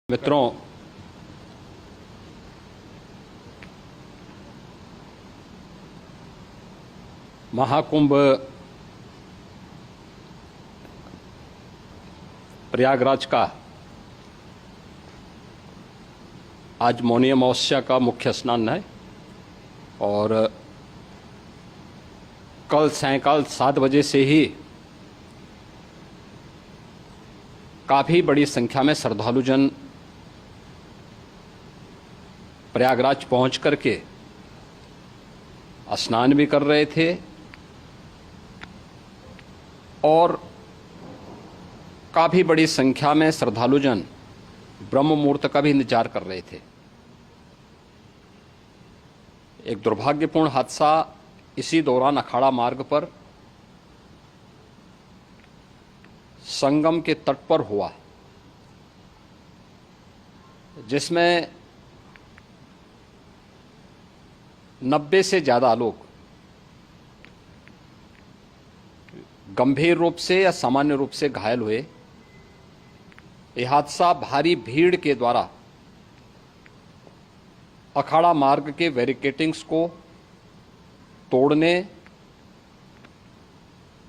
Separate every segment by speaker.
Speaker 1: मित्रों, महाकुंभ प्रयागराज का आज मौनी अमावस्या का मुख्य स्नान है और कल सायंकाल 7 बजे से ही काफ़ी बड़ी संख्या में श्रद्धालुजन प्रयागराज पहुंच करके स्नान भी कर रहे थे और काफ़ी बड़ी संख्या में श्रद्धालुजन ब्रह्म मुहूर्त का भी इंतजार कर रहे थे। एक दुर्भाग्यपूर्ण हादसा इसी दौरान अखाड़ा मार्ग पर संगम के तट पर हुआ, जिसमें 90 से ज़्यादा लोग गंभीर रूप से या सामान्य रूप से घायल हुए। यह हादसा भारी भीड़ के द्वारा अखाड़ा मार्ग के बैरिकेडिंग्स को तोड़ने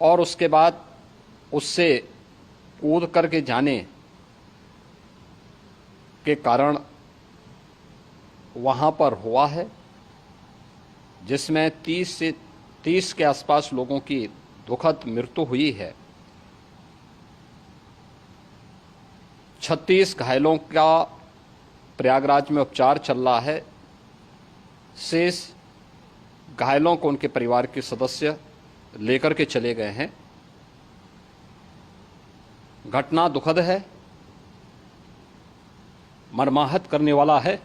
Speaker 1: और उसके बाद उससे कूद करके जाने के कारण वहां पर हुआ है, जिसमें 30 के आसपास लोगों की दुखद मृत्यु हुई है। 36 घायलों का प्रयागराज में उपचार चल रहा है। शेष घायलों को उनके परिवार के सदस्य लेकर के चले गए हैं। घटना दुखद है, मर्माहत करने वाला है।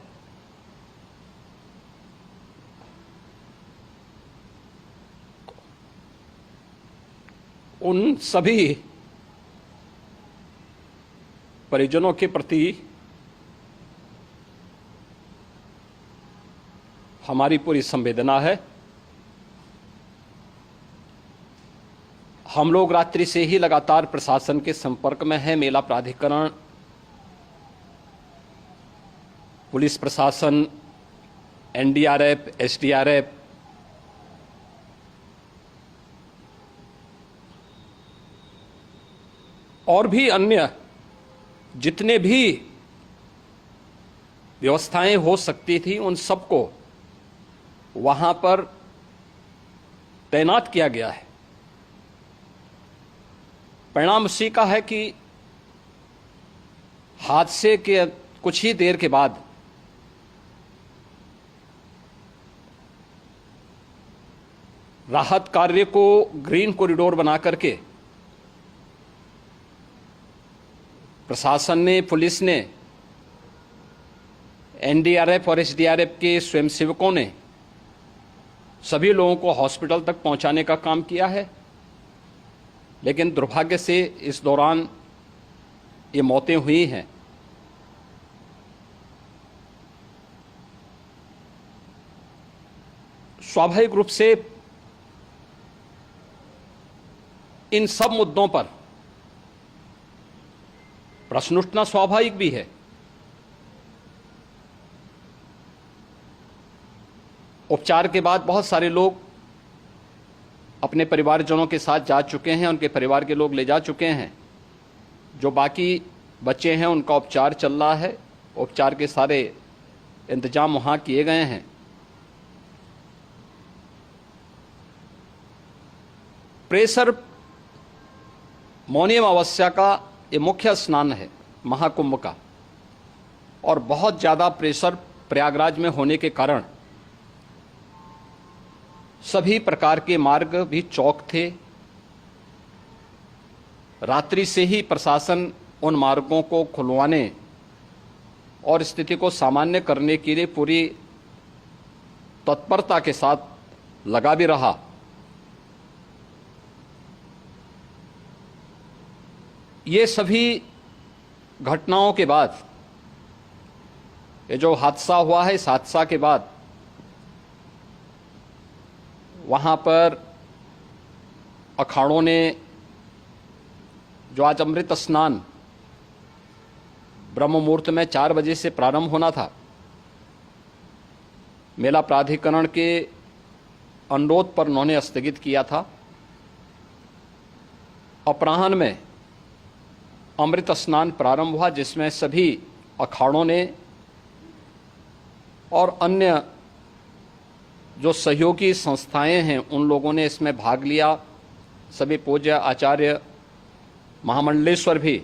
Speaker 1: उन सभी परिजनों के प्रति हमारी पूरी संवेदना है। हम लोग रात्रि से ही लगातार प्रशासन के संपर्क में हैं। मेला प्राधिकरण, पुलिस प्रशासन, एनडीआरएफ, एसडीआरएफ, और भी अन्य जितने भी व्यवस्थाएं हो सकती थी उन सबको वहां पर तैनात किया गया है। परिणाम उसी का है कि हादसे के कुछ ही देर के बाद राहत कार्य को ग्रीन कॉरिडोर बना करके प्रशासन ने, पुलिस ने, एनडीआरएफ और एसडीआरएफ के स्वयंसेवकों ने सभी लोगों को हॉस्पिटल तक पहुंचाने का काम किया है। लेकिन दुर्भाग्य से इस दौरान ये मौतें हुई हैं। स्वाभाविक रूप से इन सब मुद्दों पर प्रश्न उठना स्वाभाविक भी है। उपचार के बाद बहुत सारे लोग अपने परिवारजनों के साथ जा चुके हैं, उनके परिवार के लोग ले जा चुके हैं। जो बाकी बच्चे हैं उनका उपचार चल रहा है। उपचार के सारे इंतजाम वहां किए गए हैं। प्रेशर मौनी अमावस्या का ये मुख्य स्नान है महाकुंभ का, और बहुत ज़्यादा प्रेशर प्रयागराज में होने के कारण सभी प्रकार के मार्ग भी चौक थे। रात्रि से ही प्रशासन उन मार्गों को खुलवाने और स्थिति को सामान्य करने के लिए पूरी तत्परता के साथ लगा भी रहा। ये सभी घटनाओं के बाद, ये जो हादसा हुआ है, इस हादसा के बाद वहाँ पर अखाड़ों ने जो आज अमृत स्नान ब्रह्म मुहूर्त में 4 बजे से प्रारंभ होना था। मेला प्राधिकरण के अनुरोध पर उन्होंने स्थगित किया था। अपराह्न में अमृत स्नान प्रारंभ हुआ, जिसमें सभी अखाड़ों ने और अन्य जो सहयोगी संस्थाएं हैं उन लोगों ने इसमें भाग लिया। सभी पूज्य आचार्य महामंडलेश्वर भी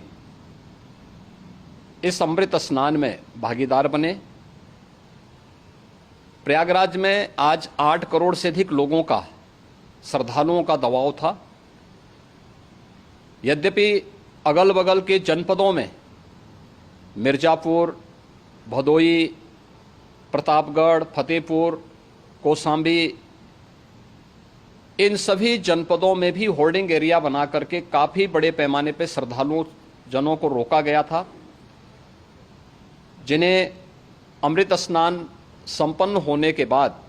Speaker 1: इस अमृत स्नान में भागीदार बने। प्रयागराज में आज 8 करोड़ से अधिक लोगों का, श्रद्धालुओं का दबाव था। यद्यपि अगल बगल के जनपदों में मिर्जापुर, भदोई, प्रतापगढ़, फतेहपुर, कौशाम्बी, इन सभी जनपदों में भी होर्डिंग एरिया बना करके काफी बड़े पैमाने पर श्रद्धालुओं जनों को रोका गया था, जिन्हें अमृत स्नान संपन्न होने के बाद,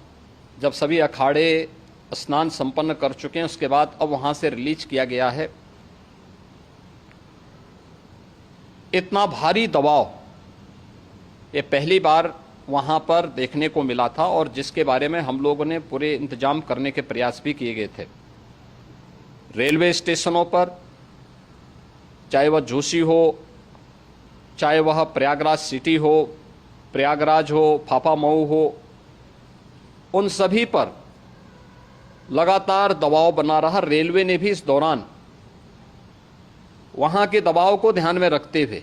Speaker 1: जब सभी अखाड़े स्नान संपन्न कर चुके हैं, उसके बाद अब वहां से रिलीज किया गया है। इतना भारी दबाव ये पहली बार वहां पर देखने को मिला था, और जिसके बारे में हम लोगों ने पूरे इंतजाम करने के प्रयास भी किए गए थे। रेलवे स्टेशनों पर, चाहे वह झूसी हो, चाहे वह प्रयागराज सिटी हो, प्रयागराज हो, फाफामऊ हो, उन सभी पर लगातार दबाव बना रहा। रेलवे ने भी इस दौरान वहां के दबाव को ध्यान में रखते हुए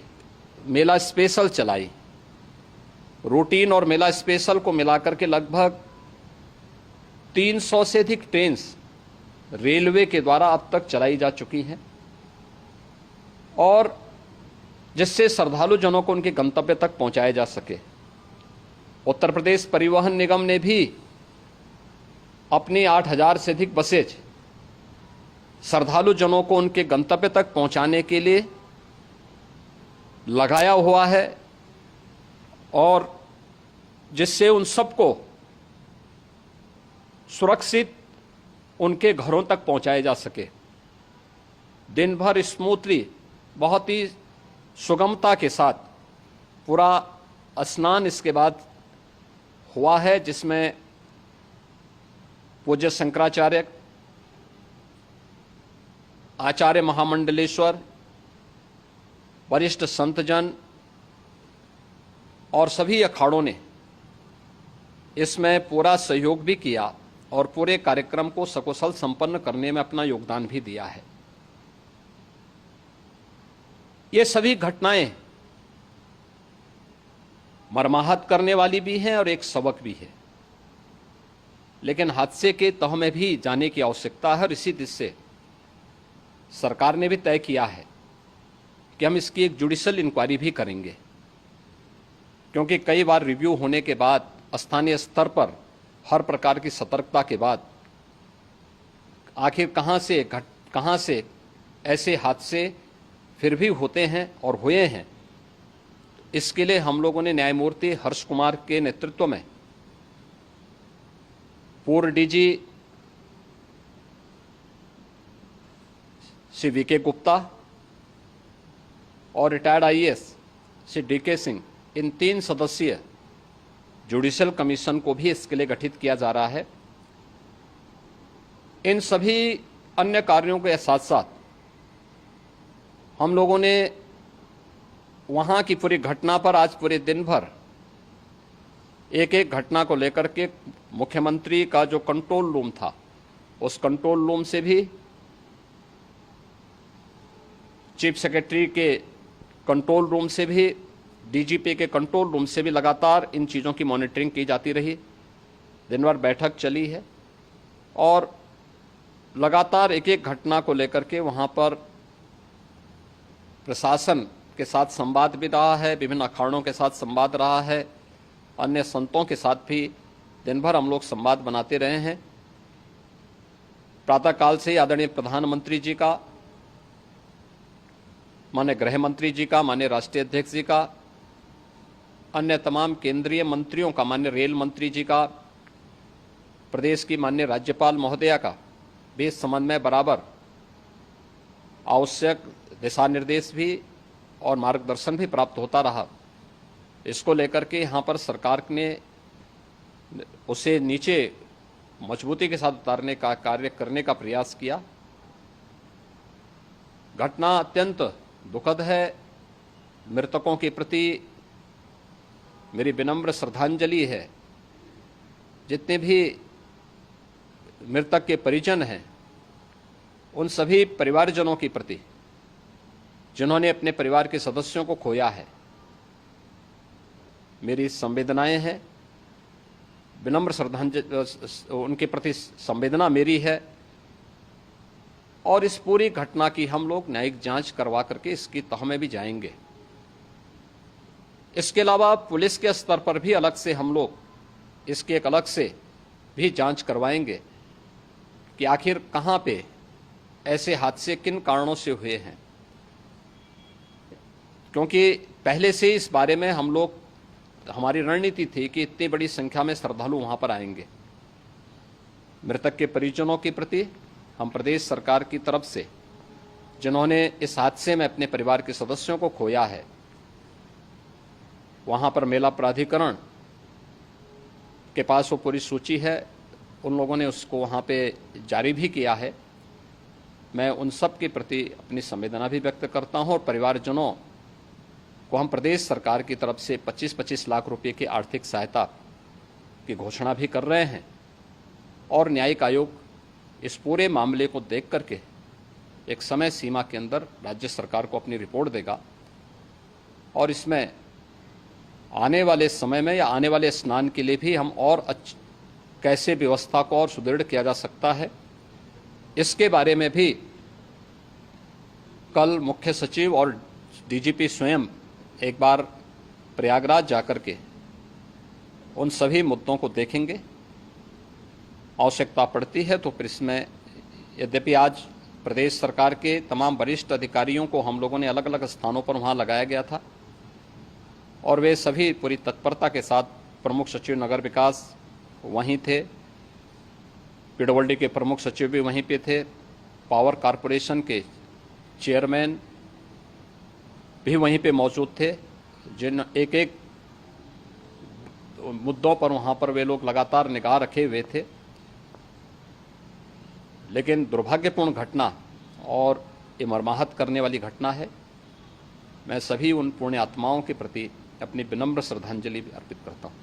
Speaker 1: मेला स्पेशल चलाई। रूटीन और मेला स्पेशल को मिलाकर के लगभग 300 से अधिक ट्रेन रेलवे के द्वारा अब तक चलाई जा चुकी हैं, और जिससे श्रद्धालु जनों को उनके गंतव्य तक पहुंचाया जा सके। उत्तर प्रदेश परिवहन निगम ने भी अपनी 8000 से अधिक बसेज श्रद्धालु जनों को उनके गंतव्य तक पहुंचाने के लिए लगाया हुआ है, और जिससे उन सबको सुरक्षित उनके घरों तक पहुंचाया जा सके। दिन भर स्मूथली, बहुत ही सुगमता के साथ पूरा स्नान इसके बाद हुआ है, जिसमें पूज्य शंकराचार्य, आचार्य महामंडलेश्वर, वरिष्ठ संतजन और सभी अखाड़ों ने इसमें पूरा सहयोग भी किया और पूरे कार्यक्रम को सकुशल संपन्न करने में अपना योगदान भी दिया है। ये सभी घटनाएं मर्माहत करने वाली भी हैं और एक सबक भी है, लेकिन हादसे के तह में भी जाने की आवश्यकता है। और इसी दिशा से सरकार ने भी तय किया है कि हम इसकी एक जुडिशियल इंक्वायरी भी करेंगे, क्योंकि कई बार रिव्यू होने के बाद स्थानीय स्तर पर हर प्रकार की सतर्कता के बाद आखिर कहां से ऐसे हादसे फिर भी होते हैं और हुए हैं। इसके लिए हम लोगों ने न्यायमूर्ति हर्ष कुमार के नेतृत्व में पूर्व डीजी श्री वीके गुप्ता और retired IAS Shri D K Singh, इन 3 सदस्यीय जुडिशियल कमीशन को भी इसके लिए गठित किया जा रहा है। इन सभी अन्य कार्यों के साथ साथ हम लोगों ने वहां की पूरी घटना पर आज पूरे दिन भर एक एक घटना को लेकर के मुख्यमंत्री का जो कंट्रोल रूम था, उस कंट्रोल रूम से भी, चीफ सेक्रेटरी के कंट्रोल रूम से भी, डीजीपी के कंट्रोल रूम से भी लगातार इन चीज़ों की मॉनिटरिंग की जाती रही। दिन भर बैठक चली है और लगातार एक एक घटना को लेकर के वहाँ पर प्रशासन के साथ संवाद भी रहा है, विभिन्न अखाड़ों के साथ संवाद रहा है, अन्य संतों के साथ भी दिन भर हम लोग संवाद बनाते रहे हैं। प्रातःकाल से ही आदरणीय प्रधानमंत्री जी का, माननीय गृह मंत्री जी का, माननीय राष्ट्रीय अध्यक्ष जी का, अन्य तमाम केंद्रीय मंत्रियों का, माननीय रेल मंत्री जी का, प्रदेश की माननीय राज्यपाल महोदया का भी इस संबंध में बराबर आवश्यक दिशा निर्देश भी और मार्गदर्शन भी प्राप्त होता रहा। इसको लेकर के यहाँ पर सरकार ने उसे नीचे मजबूती के साथ उतारने का कार्य करने का प्रयास किया। घटना अत्यंत दुखद है। मृतकों के प्रति मेरी विनम्र श्रद्धांजलि है। जितने भी मृतक के परिजन हैं, उन सभी परिवारजनों के प्रति जिन्होंने अपने परिवार के सदस्यों को खोया है, मेरी संवेदनाएं हैं। विनम्र श्रद्धांजलि उनके प्रति संवेदना मेरी है। और इस पूरी घटना की हम लोग न्यायिक जांच करवा करके इसकी तह में भी जाएंगे। इसके अलावा पुलिस के स्तर पर भी अलग से हम लोग इसके एक अलग से भी जांच करवाएंगे कि आखिर कहां पे ऐसे हादसे किन कारणों से हुए हैं, क्योंकि पहले से इस बारे में हम लोग, हमारी रणनीति थी कि इतनी बड़ी संख्या में श्रद्धालु वहां पर आएंगे। मृतक के परिजनों के प्रति हम प्रदेश सरकार की तरफ से, जिन्होंने इस हादसे में अपने परिवार के सदस्यों को खोया है, वहां पर मेला प्राधिकरण के पास वो पूरी सूची है, उन लोगों ने उसको वहां पे जारी भी किया है। मैं उन सब के प्रति अपनी संवेदना भी व्यक्त करता हूं और परिवारजनों को हम प्रदेश सरकार की तरफ से 25-25 लाख रुपए की आर्थिक सहायता की घोषणा भी कर रहे हैं। और न्यायिक आयोग इस पूरे मामले को देख करके एक समय सीमा के अंदर राज्य सरकार को अपनी रिपोर्ट देगा और इसमें आने वाले समय में या आने वाले स्नान के लिए भी हम और कैसे व्यवस्था को और सुदृढ़ किया जा सकता है, इसके बारे में भी कल मुख्य सचिव और डीजीपी स्वयं एक बार प्रयागराज जाकर के उन सभी मुद्दों को देखेंगे। आवश्यकता पड़ती है तो फिर इसमें, यद्यपि आज प्रदेश सरकार के तमाम वरिष्ठ अधिकारियों को हम लोगों ने अलग अलग स्थानों पर वहां लगाया गया था और वे सभी पूरी तत्परता के साथ, प्रमुख सचिव नगर विकास वहीं थे, पीडब्ल्यूडी के प्रमुख सचिव भी वहीं पे थे, पावर कॉरपोरेशन के चेयरमैन भी वहीं पे मौजूद थे, जिन एक एक मुद्दों पर वहां पर वे लोग लगातार निगाह रखे हुए थे। लेकिन दुर्भाग्यपूर्ण घटना और ये मर्माहत करने वाली घटना है। मैं सभी उन पुण्य आत्माओं के प्रति अपनी विनम्र श्रद्धांजलि अर्पित करता हूँ।